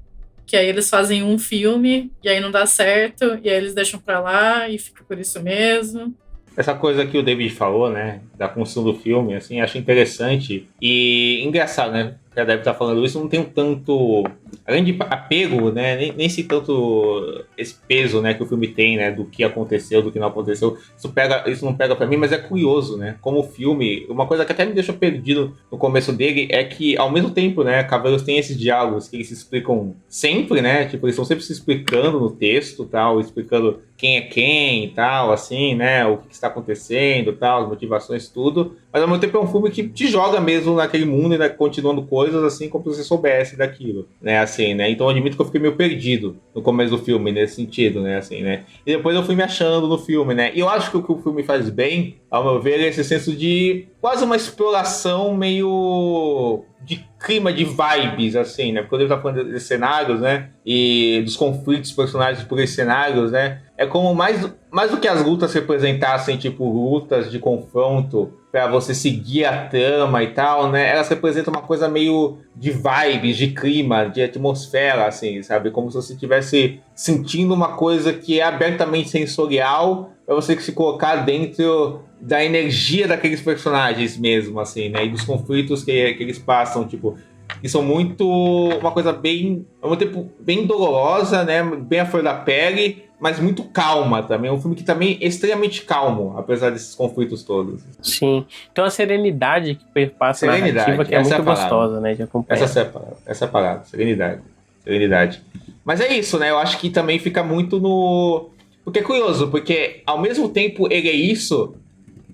que aí eles fazem um filme, e aí não dá certo, e aí eles deixam pra lá, e fica por isso mesmo. Essa coisa que o David falou, né, da construção do filme, assim, acho interessante e engraçado, né, que a Debbie tá falando isso, não tem tanto, além de apego, né, nem se tanto esse peso, né, que o filme tem, né, do que aconteceu, do que não aconteceu, isso não pega pra mim, mas é curioso, né, como o filme, uma coisa que até me deixou perdido no começo dele é que, ao mesmo tempo, né, Cavaleiros tem esses diálogos que eles se explicam sempre, né, tipo, eles estão sempre se explicando no texto, tal, explicando quem é quem e tal, assim, né, o que está acontecendo, tal, as motivações, tudo, mas ao mesmo tempo é um filme que te joga mesmo naquele mundo e, né, continuando coisas assim como se você soubesse daquilo, né, assim, né, então eu admito que eu fiquei meio perdido no começo do filme, nesse sentido, né, assim, né, e depois eu fui me achando no filme, né, e eu acho que o que o filme faz bem, ao meu ver, é esse senso de quase uma exploração meio de clima, de vibes, assim, né, porque quando ele tá falando desses cenários, né, e dos conflitos personagens por esses cenários, né, é como mais do que as lutas representassem, tipo, lutas de confronto pra você seguir a trama e tal, né? Elas representam uma coisa meio de vibes, de clima, de atmosfera, assim, sabe? Como se você estivesse sentindo uma coisa que é abertamente sensorial pra você se colocar dentro da energia daqueles personagens mesmo, assim, né? E dos conflitos que eles passam, tipo... que são muito... uma coisa bem... ao mesmo tempo bem dolorosa, né? Bem à flor da pele, mas muito calma também. É um filme que também é extremamente calmo, apesar desses conflitos todos. Sim. Então a serenidade que perpassa a narrativa, que é muito gostosa, né, de acompanhar. Essa é a palavra. Serenidade. Mas é isso, né? Eu acho que também fica muito no... porque é curioso, porque ao mesmo tempo ele é isso,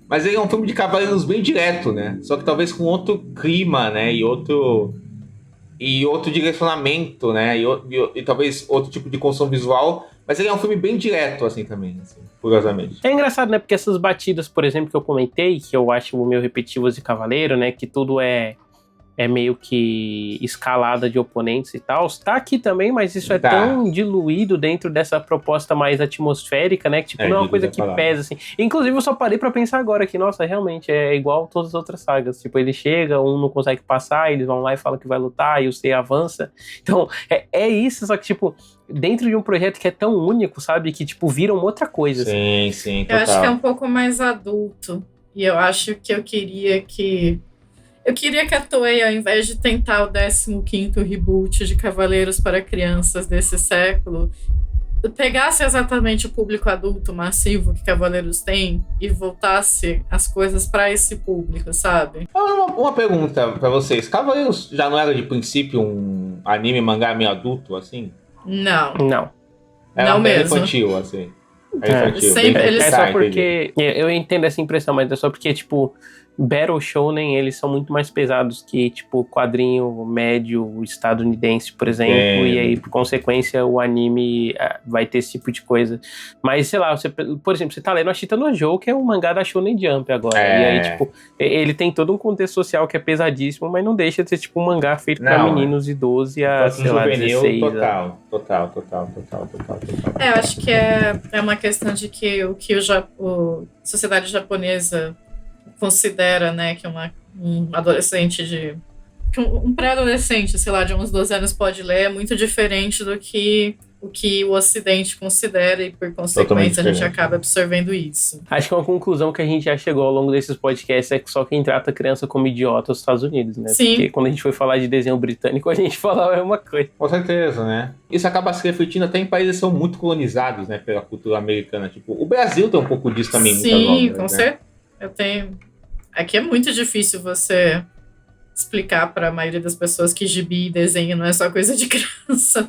mas ele é um filme de cavaleiros bem direto, né? Só que talvez com outro clima, né? E outro direcionamento, né? E talvez outro tipo de construção visual. Mas ele é um filme bem direto, assim, também, assim, curiosamente. É engraçado, né? Porque essas batidas, por exemplo, que eu comentei, que eu acho meio repetitivas de Cavaleiro, né? Que tudo é meio que escalada de oponentes e tal. Tá aqui também, mas isso é tão diluído dentro dessa proposta mais atmosférica, né? Que tipo, não é uma coisa que pesa, assim. Inclusive, eu só parei pra pensar agora que, nossa, realmente é igual todas as outras sagas. Tipo, ele chega, um não consegue passar, eles vão lá e falam que vai lutar, e o Seiya avança. Então, é isso, só que, tipo, dentro de um projeto que é tão único, sabe? Que, tipo, vira uma outra coisa. Sim, sim, total. Eu acho que é um pouco mais adulto. E eu acho que eu queria que a Toei, ao invés de tentar o 15º reboot de Cavaleiros para crianças desse século, pegasse exatamente o público adulto massivo que Cavaleiros tem e voltasse as coisas pra esse público, sabe? Uma pergunta pra vocês. Cavaleiros já não era de princípio um anime mangá meio adulto, assim? Não. Não. Era Não bem mesmo. infantil, assim. É infantil. Sempre bem- eles- É Tá, só entendi. porque. Eu entendo essa impressão, mas é só porque, tipo, Battle Shonen, eles são muito mais pesados que, tipo, quadrinho médio estadunidense, por exemplo. Entendo. E aí, por consequência, o anime vai ter esse tipo de coisa. Mas, sei lá, por exemplo, você tá lendo a Ashita no Joe, que é um mangá da Shonen Jump agora. É. E aí, tipo, ele tem todo um contexto social que é pesadíssimo, mas não deixa de ser, tipo, um mangá feito pra Não, menininos de 12 a, Enquanto sei lá, juvenil, 16. total. Eu acho que é uma questão de que o que a sociedade japonesa considera, né, que um adolescente que um pré-adolescente, sei lá, de uns 12 anos pode ler é muito diferente do que o Ocidente considera e, por consequência, a gente diferente. acaba absorvendo isso. Acho que uma conclusão que a gente já chegou ao longo desses podcasts é que só quem trata a criança como idiota é os Estados Unidos, né? Sim. Porque quando a gente foi falar de desenho britânico, a gente falava a mesma coisa. Com certeza, né? Isso acaba se refletindo até em países que são muito colonizados, né, pela cultura americana. Tipo, o Brasil tem um pouco disso também, muitas Sim, obras, com né? certeza. Eu tenho. Aqui é muito difícil você explicar para a maioria das pessoas que gibi e desenho não é só coisa de criança.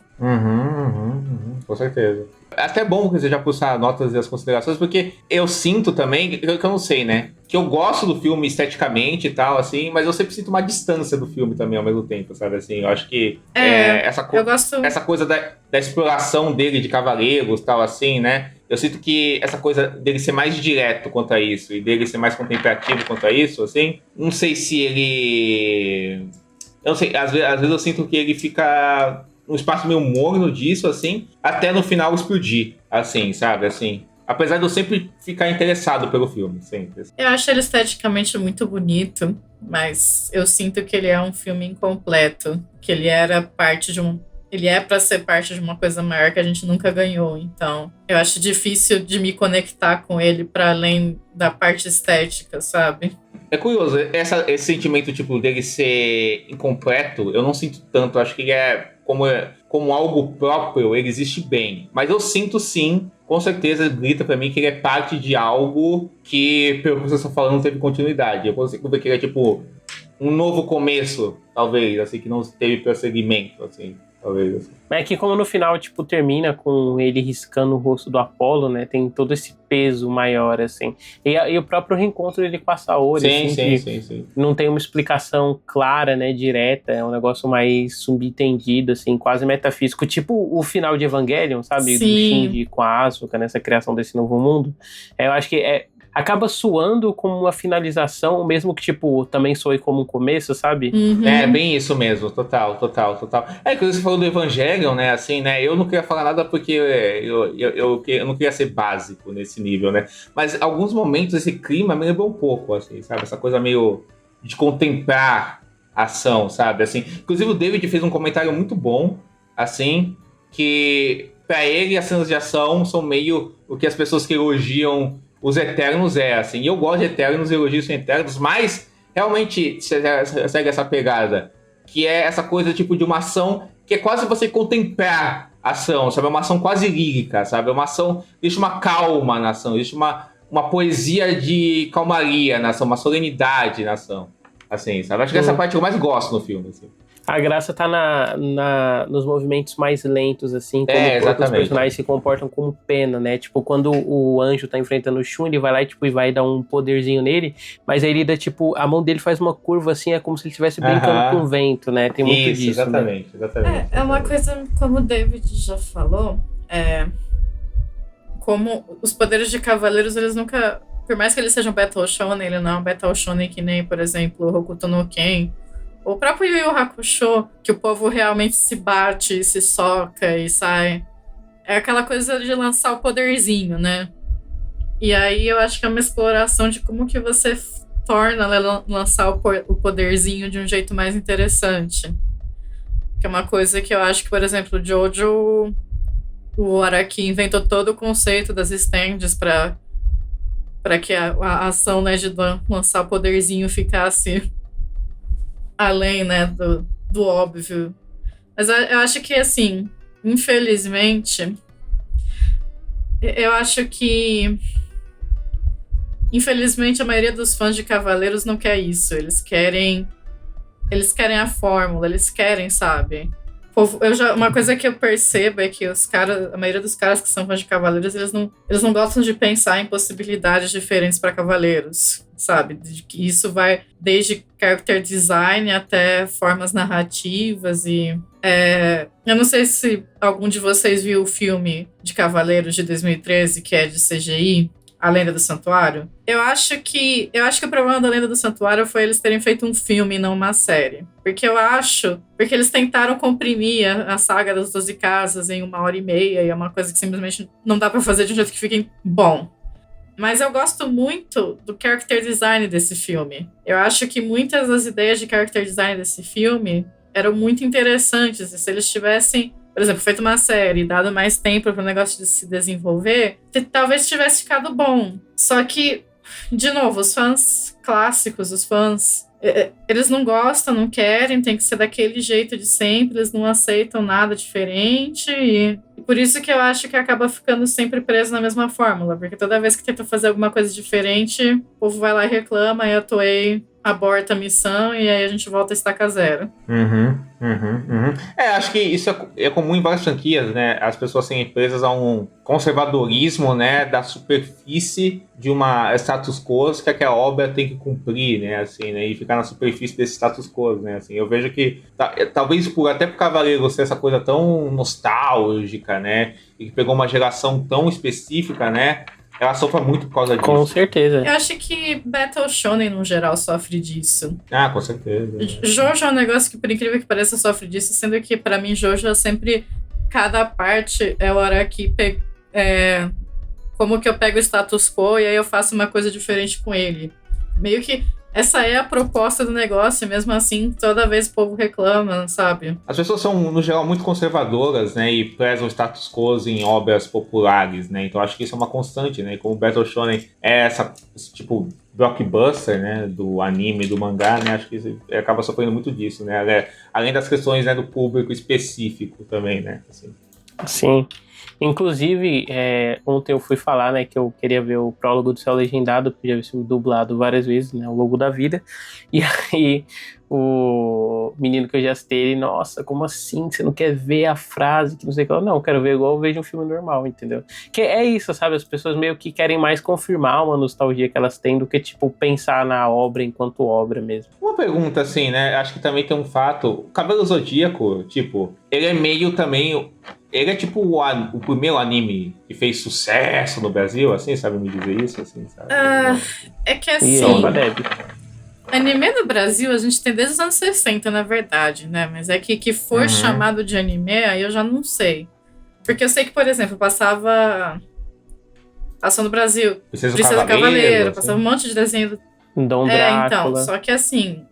Com certeza. É até bom que você já puxar notas e as considerações, porque eu sinto também, que eu não sei, né? Que eu gosto do filme esteticamente e tal, assim, mas eu sempre sinto uma distância do filme também ao mesmo tempo, sabe? Assim, eu acho que Eu gosto. essa coisa da exploração dele de cavaleiros e tal, assim, né? Eu sinto que essa coisa dele ser mais direto quanto a isso e dele ser mais contemplativo quanto a isso, assim, não sei se ele... Eu não sei, às vezes eu sinto que ele fica um espaço meio morno disso, assim, até no final explodir, assim, sabe? Assim, apesar de eu sempre ficar interessado pelo filme, sempre. Eu acho ele esteticamente muito bonito, mas eu sinto que ele é um filme incompleto, que ele era parte de um... Ele é pra ser parte de uma coisa maior que a gente nunca ganhou, então eu acho difícil de me conectar com ele para além da parte estética, sabe? É curioso, esse sentimento tipo dele ser incompleto, eu não sinto tanto, acho que ele é como algo próprio, ele existe bem. Mas eu sinto sim, com certeza grita pra mim que ele é parte de algo que, pelo que você está falando, não teve continuidade. Eu consigo ver que ele é tipo um novo começo, talvez, assim, que não teve prosseguimento, assim. Talvez, assim. É que como no final, tipo, termina com ele riscando o rosto do Apollo, né? Tem todo esse peso maior, assim. E o próprio reencontro dele com a Saori, assim, Sim. não tem uma explicação clara, né, direta, é um negócio mais subentendido, assim, quase metafísico, tipo o final de Evangelion, sabe? Sim. Do Shinji com a Asuka, nessa criação desse novo mundo. Eu acho que acaba soando como uma finalização, mesmo que, tipo, também soe como um começo, sabe? Uhum. É, bem isso mesmo, total. É que você falou do Evangelion, né, assim, né, eu não queria falar nada porque eu não queria ser básico nesse nível, né, mas alguns momentos esse clima me lembrou um pouco, assim, sabe, essa coisa meio de contemplar a ação, sabe, assim, inclusive o David fez um comentário muito bom, assim, que pra ele as cenas de ação são meio o que as pessoas que elogiam os Eternos assim, e eu gosto de Eternos, elogio os Eternos, mas realmente segue essa pegada, que é essa coisa tipo de uma ação que é quase você contemplar a ação, sabe, é uma ação quase lírica, sabe, é uma ação, existe uma calma na ação, existe uma poesia de calmaria na ação, uma solenidade na ação, assim, sabe, acho que essa parte que eu mais gosto no filme, assim. A graça tá nos movimentos mais lentos, assim, como os exatamente. personagens se comportam como pena, né? Tipo, quando o anjo tá enfrentando o Shun, ele vai lá e vai dar um poderzinho nele, mas aí ele dá, tipo, a mão dele faz uma curva, assim, é como se ele estivesse brincando com o vento, né? Tem muito Isso, disso, exatamente. É uma coisa, como o David já falou, como os poderes de cavaleiros, eles nunca... Por mais que eles sejam Battle Shonen, ele não é um Battle Shonen que nem, por exemplo, o Hokuto no Ken, o próprio Yu Yu Hakusho, que o povo realmente se bate, se soca e sai. É aquela coisa de lançar o poderzinho, né? E aí eu acho que é uma exploração de como que você torna lançar o poderzinho de um jeito mais interessante. Que é uma coisa que eu acho que, por exemplo, o Jojo, o Araki inventou todo o conceito das stands para que a ação, né, de lançar o poderzinho ficasse além, né, do óbvio. Mas eu acho que, assim, infelizmente, Eu acho que, infelizmente, a maioria dos fãs de Cavaleiros não quer isso. Eles querem a fórmula, eles querem, sabe? Uma coisa que eu percebo é que a maioria dos caras que são fãs de Cavaleiros, eles não gostam de pensar em possibilidades diferentes para Cavaleiros, sabe? Que isso vai desde character design até formas narrativas e... eu não sei se algum de vocês viu o filme de Cavaleiros de 2013, que é de CGI, A Lenda do Santuário. Eu acho que o problema da Lenda do Santuário foi eles terem feito um filme e não uma série. Porque eles tentaram comprimir a saga das 12 casas em 1h30, e é uma coisa que simplesmente não dá pra fazer de um jeito que fique bom. Mas eu gosto muito do character design desse filme. Eu acho que muitas das ideias de character design desse filme eram muito interessantes. E se eles tivessem, por exemplo, feito uma série, dado mais tempo para o negócio de se desenvolver, talvez tivesse ficado bom. Só que, de novo, os fãs clássicos, os fãs, eles não gostam, não querem, tem que ser daquele jeito de sempre, eles não aceitam nada diferente, e por isso que eu acho que acaba ficando sempre preso na mesma fórmula, porque toda vez que tenta fazer alguma coisa diferente, o povo vai lá e reclama, e a Toei aborta a missão, e aí a gente volta a estaca zero. Acho que isso é comum em várias franquias, né? As pessoas serem presas a um conservadorismo, né, da superfície de uma status quo que a obra tem que cumprir, né, assim, né, e ficar na superfície desse status quo, né, assim. Eu vejo que talvez até por Cavaleiro ser essa coisa tão nostálgica, né, e que pegou uma geração tão específica, né, ela sofre muito por causa disso. Com certeza. Eu acho que Battle Shonen, no geral, sofre disso. Ah, com certeza. Jojo é um negócio que, por incrível que pareça, sofre disso, sendo que, pra mim, Jojo é sempre... Cada parte é hora que... como que eu pego o status quo e aí eu faço uma coisa diferente com ele. Meio que... Essa é a proposta do negócio, e mesmo assim, toda vez o povo reclama, sabe? As pessoas são, no geral, muito conservadoras, né? E prezam status quo em obras populares, né? Então acho que isso é uma constante, né? E como o Battle Shonen é esse tipo blockbuster, né? Do anime, do mangá, né? Acho que isso acaba sofrendo muito disso, né? Além das questões, né, do público específico também, né? Assim. Sim. Inclusive, ontem eu fui falar, né, que eu queria ver o prólogo do Céu Legendado, porque já vi sido dublado várias vezes, né, o Logo da Vida. E aí, o menino que eu já citei, ele, nossa, como assim? Você não quer ver a frase que não sei o que? Não, eu quero ver igual eu vejo um filme normal, entendeu? Que é isso, sabe? As pessoas meio que querem mais confirmar uma nostalgia que elas têm do que, tipo, pensar na obra enquanto obra mesmo. Uma pergunta, assim, né? Acho que também tem um fato. O Cavaleiro Zodíaco, tipo, ele é meio também... Ele é tipo o primeiro anime que fez sucesso no Brasil, assim, sabe me dizer isso? Assim, sabe? É que assim... Anime no Brasil a gente tem desde os anos 60, na verdade, né? Mas é que for chamado de anime, aí eu já não sei. Porque eu sei que, por exemplo, passou no Brasil Princesa Cavaleiro, passava um monte de desenho do... Dom Drácula. Então, só que assim...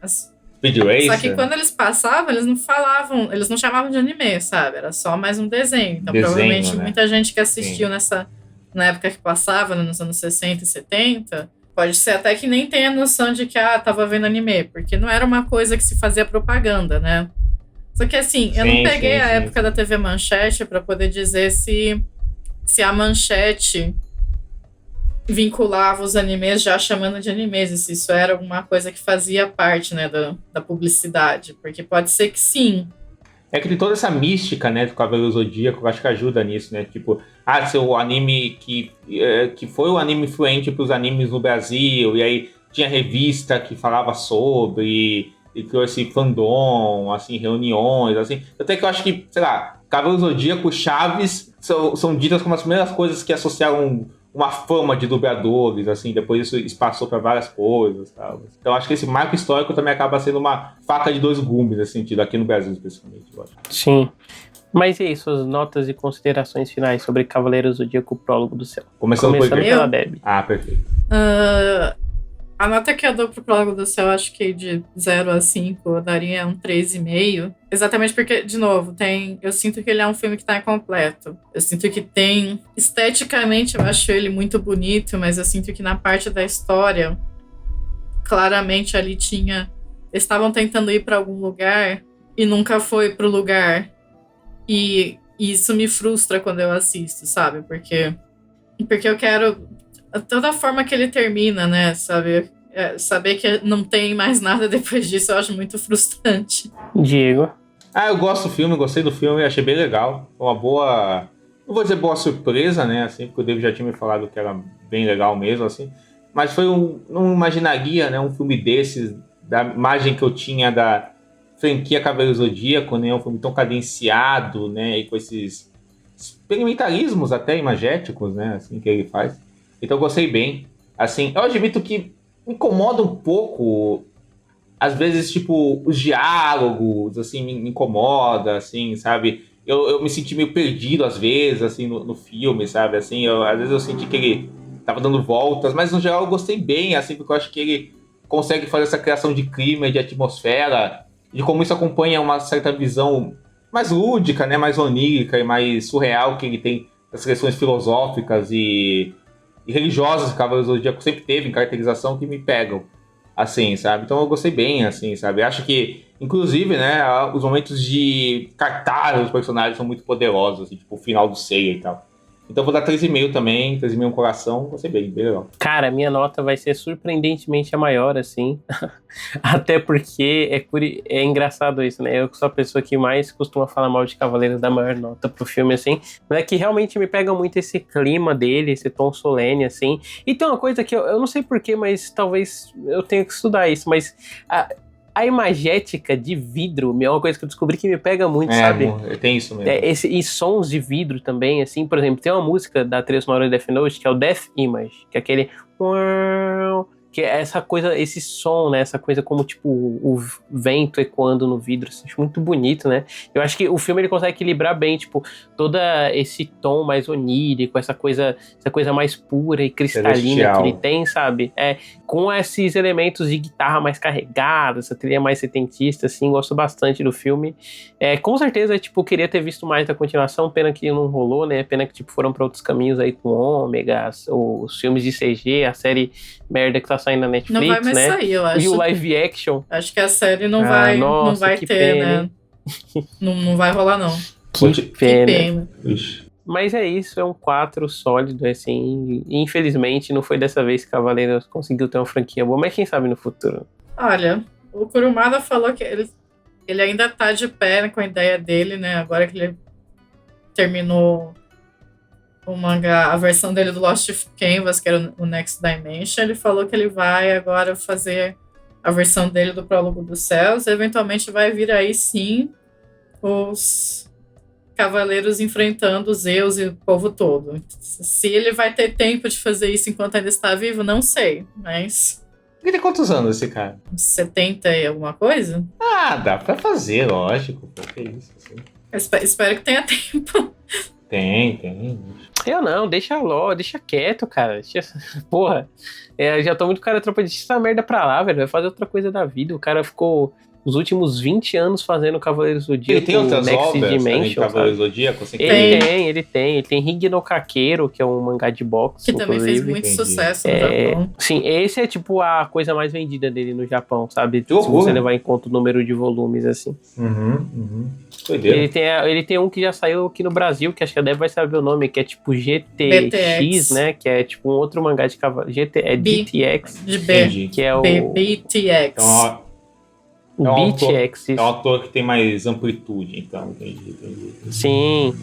Speed Racer. Só que quando eles passavam, eles não falavam, eles não chamavam de anime, sabe? Era só mais um desenho. Então, provavelmente, né? Muita gente que assistiu na época que passava, nos anos 60 e 70, pode ser até que nem tenha noção de que, tava vendo anime, porque não era uma coisa que se fazia propaganda, né? Só que assim, eu não peguei a época da TV Manchete pra poder dizer se a Manchete vinculava os animes já chamando de animes, e se isso era alguma coisa que fazia parte, né, da publicidade, porque pode ser que sim. É que tem toda essa mística, né, do Cavaleiro Zodíaco, eu acho que ajuda nisso, né, tipo, ser o anime que foi o anime influente para os animes no Brasil, e aí tinha revista que falava sobre, e criou esse fandom, assim, reuniões, assim, até que eu acho que, sei lá, Cavaleiro Zodíaco, Chaves, são ditas como as primeiras coisas que associaram uma fama de dubladores, assim, depois isso passou para várias coisas, sabe? Então acho que esse marco histórico também acaba sendo uma faca de dois gumes, nesse sentido, aqui no Brasil especificamente, eu acho. Sim. Mas e aí, suas notas e considerações finais sobre Cavaleiro Zodíaco Prólogo do Céu? Começando pela Debbie. Perfeito. A nota que eu dou pro Prólogo do Céu, acho que de 0 a 5, eu daria um 3,5. Exatamente porque, de novo, eu sinto que ele é um filme que tá incompleto. Eu sinto que tem... Esteticamente, eu acho ele muito bonito, mas eu sinto que na parte da história, claramente ali tinha... Eles estavam tentando ir pra algum lugar e nunca foi pro lugar. E isso me frustra quando eu assisto, sabe? Porque Porque eu quero... Toda a forma que ele termina, né? Sabe? Saber que não tem mais nada depois disso, eu acho muito frustrante. Diego. Eu gosto do filme, gostei do filme, achei bem legal. Uma boa... Não vou dizer boa surpresa, né? Assim, porque o David já tinha me falado que era bem legal mesmo, assim. Mas foi não imaginaria, né? Um filme desses, da imagem que eu tinha da franquia Cavaleiro Zodíaco, né? Um filme tão cadenciado, né? E com esses experimentalismos até imagéticos, né? Assim, que ele faz. Então eu gostei bem. Assim, eu admito que me incomoda um pouco, às vezes, tipo, os diálogos, assim, me incomoda, assim, sabe? Eu me senti meio perdido, às vezes, assim, no filme, sabe? Assim, às vezes eu senti que ele tava dando voltas, mas no geral eu gostei bem, assim, porque eu acho que ele consegue fazer essa criação de clima e de atmosfera, e como isso acompanha uma certa visão mais lúdica, né? Mais onírica e mais surreal que ele tem das questões filosóficas e religiosas que o Cavaleiro do Zodíaco sempre teve em caracterização que me pegam, assim, sabe? Então eu gostei bem, assim, sabe? Acho que, inclusive, né, os momentos de cartaz dos personagens são muito poderosos, assim, tipo o final do Seiya e tal. Então eu vou dar 3,5 também, 3,5 no coração, gostei bem legal. Cara, minha nota vai ser surpreendentemente a maior, assim. Até porque é engraçado isso, né? Eu sou a pessoa que mais costuma falar mal de Cavaleiros da maior nota pro filme, assim. Mas é que realmente me pega muito esse clima dele, esse tom solene, assim. E tem uma coisa que eu não sei porquê, mas talvez eu tenha que estudar isso, mas... A imagética de vidro é uma coisa que eu descobri que me pega muito, sabe? Tem isso mesmo. E sons de vidro também, assim. Por exemplo, tem uma música da trilha sonora de Death Note, que é o Death Image, que é aquele... Que é essa coisa, esse som, né? Essa coisa como, tipo, o vento ecoando no vidro. Assim, acho muito bonito, né? Eu acho que o filme ele consegue equilibrar bem, tipo, todo esse tom mais onírico, essa coisa mais pura e cristalina celestial que ele tem, sabe? Com esses elementos de guitarra mais carregados, essa trilha mais setentista, assim, gosto bastante do filme. Com certeza, tipo, eu queria ter visto mais da continuação, pena que não rolou, né? Pena que, tipo, foram para outros caminhos aí com Ômega, os filmes de CG, a série merda que tá saindo na Netflix, não vai mais né? sair, eu acho. E o live action. Acho que a série não vai ter, pena, né? Não vai rolar, não. Que pena. Ixi. Mas é isso, é um 4 sólido, assim. E infelizmente, não foi dessa vez que Cavaleiros conseguiu ter uma franquia boa, mas quem sabe no futuro. Olha, o Kurumada falou que ele ainda tá de pé com a ideia dele, né? Agora que ele terminou o mangá, a versão dele do Lost Canvas, que era o Next Dimension, ele falou que ele vai agora fazer a versão dele do Prólogo dos Céus, e eventualmente vai vir aí sim os cavaleiros enfrentando os Zeus e o povo todo. Se ele vai ter tempo de fazer isso enquanto ainda está vivo, não sei, mas... Ele tem quantos anos, esse cara? 70 e alguma coisa? Dá pra fazer, lógico. Que isso, assim. Espero que tenha tempo. Tem. Eu não, deixa quieto, cara. Porra, já tô muito cara tropa de essa merda pra lá, velho. Vai fazer outra coisa da vida. O cara ficou os últimos 20 anos fazendo Cavaleiros do Zodíaco. Ele tem outras Next obras Dimension, Cavaleiros do Zodíaco? Ele tem Rig no Kakeiro, que é um mangá de boxe. Que também fez muito sucesso no Japão. Sim, esse é tipo a coisa mais vendida dele no Japão, sabe? Se horror, você levar em conta o número de volumes, assim. Ele tem um que já saiu aqui no Brasil, que acho que a Deb vai saber o nome, que é tipo GTX, BTX. né? Que é tipo um outro mangá de cavalo. GTX. De B. Entendi. Que é o BTX. Então, BTX. é um autor que tem mais amplitude, então. Entendi. Sim.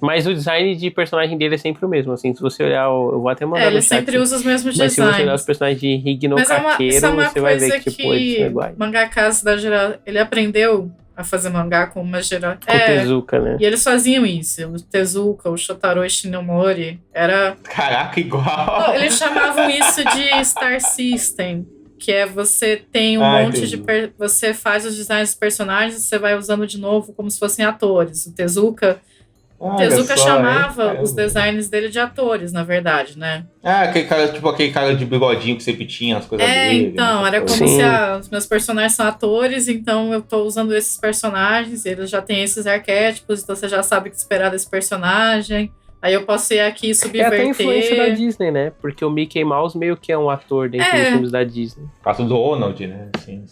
Mas o design de personagem dele é sempre o mesmo, assim. Se você olhar, eu vou até mandar Ele no chat, sempre usa os mesmos mas designs. se você olhar os personagens de Rig no Mas Kakeiro, isso é uma você vai coisa ver que, tipo, eles são iguais. mangakas da geral, ele aprendeu a fazer mangá com uma geral. Com Tezuka, né? E eles faziam isso. O Tezuka, o Shotaro Ishinomori, era... Caraca, igual! Não, eles chamavam isso de Star System, que é você tem um monte entendi. de... Você faz os designs dos personagens e você vai usando de novo como se fossem atores. O Tezuka chamava os designs dele de atores, na verdade, né? Aquele cara de bigodinho que sempre tinha as coisas dele. Então, era como se os meus personagens são atores, então eu tô usando esses personagens, eles já têm esses arquétipos, então você já sabe o que esperar desse personagem. Aí eu posso ir aqui e subverter. É até influência da Disney, né? Porque o Mickey Mouse meio que é um ator dentro dos filmes da Disney. O caso do Donald, né? Sim.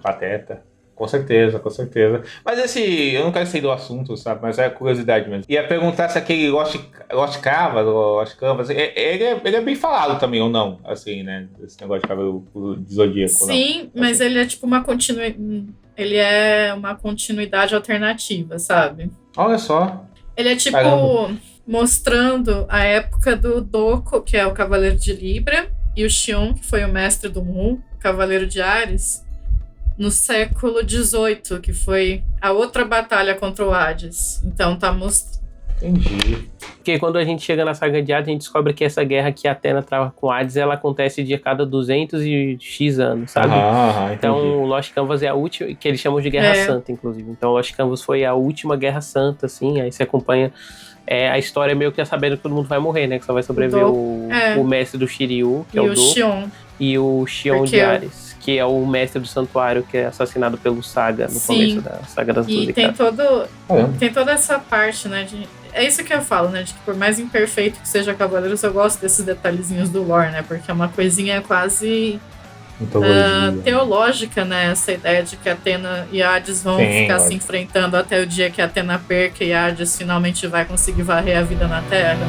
Pateta. Com certeza, com certeza. Mas eu não quero sair do assunto, sabe? Mas é curiosidade mesmo. Ia perguntar se aquele Lost Canvas, ele é bem falado também, ou não? Assim, né? Esse negócio de Cavaleiro de Zodíaco. Sim, não. mas assim. ele é tipo ele é uma continuidade alternativa, sabe? Olha só. Ele é tipo Caramba. mostrando a época do Doko, que é o Cavaleiro de Libra, e o Xion, que foi o mestre do Mu, Cavaleiro de Ares, no século XVIII, que foi a outra batalha contra o Hades. Então tá mostrando. Entendi. Porque quando a gente chega na saga de Hades, a gente descobre que essa guerra que a Athena trava com Hades, ela acontece de cada 200 e X anos, sabe? Então, o Lost Canvas é a última, que eles chamam de Guerra Santa, inclusive. Então, o Lost Canvas foi a última Guerra Santa, assim, aí você acompanha a história meio que sabendo que todo mundo vai morrer, né? Que só vai sobreviver o mestre do Shiryu, que é o Do, Xion. e o Xion de Ares, que é o mestre do santuário que é assassinado pelo Saga no começo da Saga das Duas. E tem toda essa parte, né? É isso que eu falo, né? De que por mais imperfeito que seja Cavaleiros, eu gosto desses detalhezinhos do lore, né? Porque é uma coisinha quase teológica, né? Essa ideia de que Athena e Hades vão ficar se enfrentando até o dia que Athena perca e Hades finalmente vai conseguir varrer a vida na Terra.